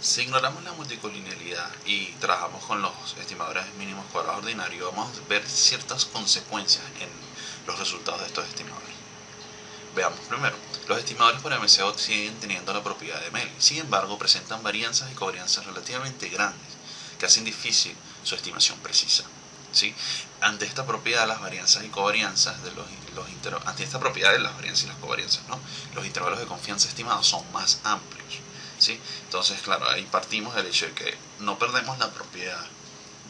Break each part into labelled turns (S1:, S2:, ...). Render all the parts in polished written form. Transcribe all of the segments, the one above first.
S1: Si ignoramos la multicolinialidad y trabajamos con los estimadores mínimos cuadrados ordinarios, vamos a ver ciertas consecuencias en los resultados de estos estimadores. Veamos primero, los estimadores por MCO siguen teniendo la propiedad de Meli, sin embargo presentan varianzas y covarianzas relativamente grandes que hacen difícil su estimación precisa. ¿Sí? Ante esta propiedad, las varianzas y covarianzas de ante esta propiedad de las varianzas y las covarianzas, ¿no? Los intervalos de confianza estimados son más amplios. ¿Sí? Entonces, claro, ahí partimos del hecho de que no perdemos la propiedad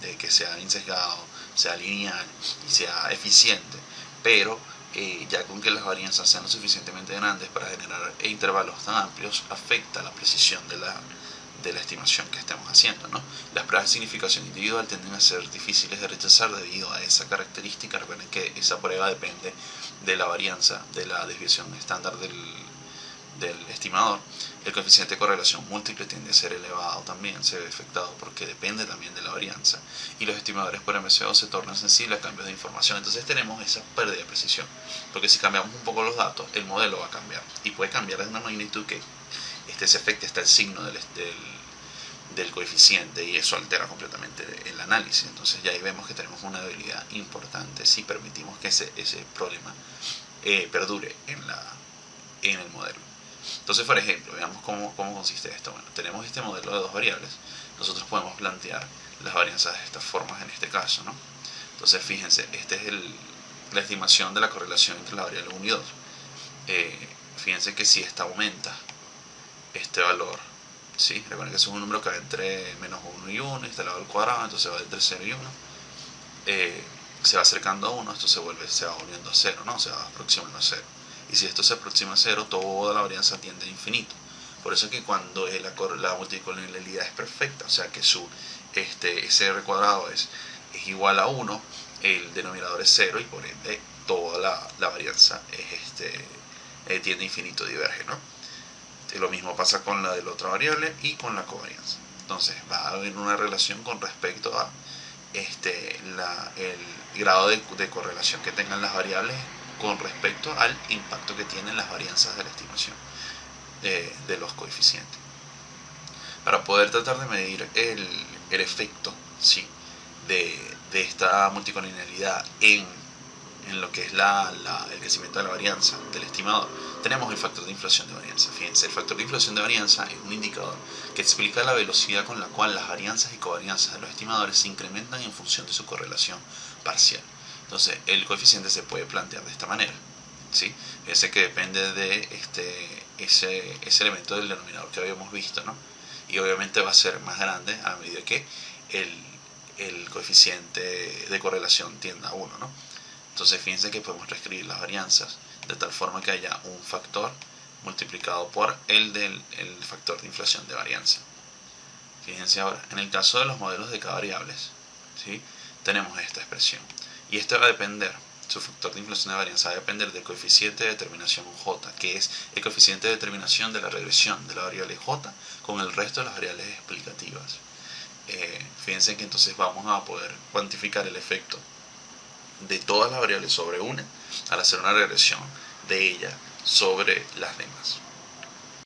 S1: de que sea insesgado, sea lineal y sea eficiente, pero ya con que las varianzas sean lo suficientemente grandes para generar intervalos tan amplios, afecta la precisión de la estimación que estemos haciendo, ¿no? Las pruebas de significación individual tienden a ser difíciles de rechazar debido a esa característica. Recuerden que esa prueba depende de la varianza, de la desviación estándar del estimador. El coeficiente de correlación múltiple tiende a ser elevado también, se ve afectado porque depende también de la varianza, y los estimadores por MCO se tornan sensibles a cambios de información. Entonces tenemos esa pérdida de precisión, porque si cambiamos un poco los datos, el modelo va a cambiar, y puede cambiar de una magnitud que se afecte hasta el signo del coeficiente, y eso altera completamente el análisis. Entonces ya ahí vemos que tenemos una debilidad importante si permitimos que ese problema perdure en el modelo. Entonces, por ejemplo, veamos cómo consiste esto. Bueno, tenemos este modelo de dos variables. Nosotros podemos plantear las varianzas de estas formas en este caso, ¿no? Entonces, fíjense, esta es la estimación de la correlación entre la variable 1 y 2. Fíjense que si esta aumenta, este valor, ¿sí? Recuerden que es un número que va entre menos 1 y 1, este lado al cuadrado, entonces va entre 0 y 1. Se va acercando a 1, esto se va volviendo a 0, ¿no? Se va aproximando a 0. Y si esto se aproxima a 0, toda la varianza tiende a infinito. Por eso es que cuando la multicolonialidad es perfecta, o sea que SR cuadrado es igual a 1, el denominador es 0 y por ende toda la varianza tiende a infinito, diverge, ¿no? Lo mismo pasa con la de la otra variable y con la covarianza. Entonces va a haber una relación con respecto a el grado de correlación que tengan las variables con respecto al impacto que tienen las varianzas de la estimación de los coeficientes. Para poder tratar de medir el efecto, ¿sí?, de esta multicolinialidad en lo que es el crecimiento de la varianza del estimador, tenemos el factor de inflación de varianza. Fíjense, el factor de inflación de varianza es un indicador que explica la velocidad con la cual las varianzas y covarianzas de los estimadores se incrementan en función de su correlación parcial. Entonces, el coeficiente se puede plantear de esta manera, ¿sí? Ese que depende de ese elemento del denominador que habíamos visto, ¿no? Y obviamente va a ser más grande a medida que el coeficiente de correlación tienda a 1, ¿no? Entonces fíjense que podemos reescribir las varianzas de tal forma que haya un factor multiplicado por el factor de inflación de varianza. Fíjense ahora, en el caso de los modelos de k-variables, ¿sí?, tenemos esta expresión. Y esto va a depender, su factor de inflación de varianza va a depender del coeficiente de determinación j, que es el coeficiente de determinación de la regresión de la variable j con el resto de las variables explicativas. Fíjense que entonces vamos a poder cuantificar el efecto de todas las variables sobre una al hacer una regresión de ella sobre las demás.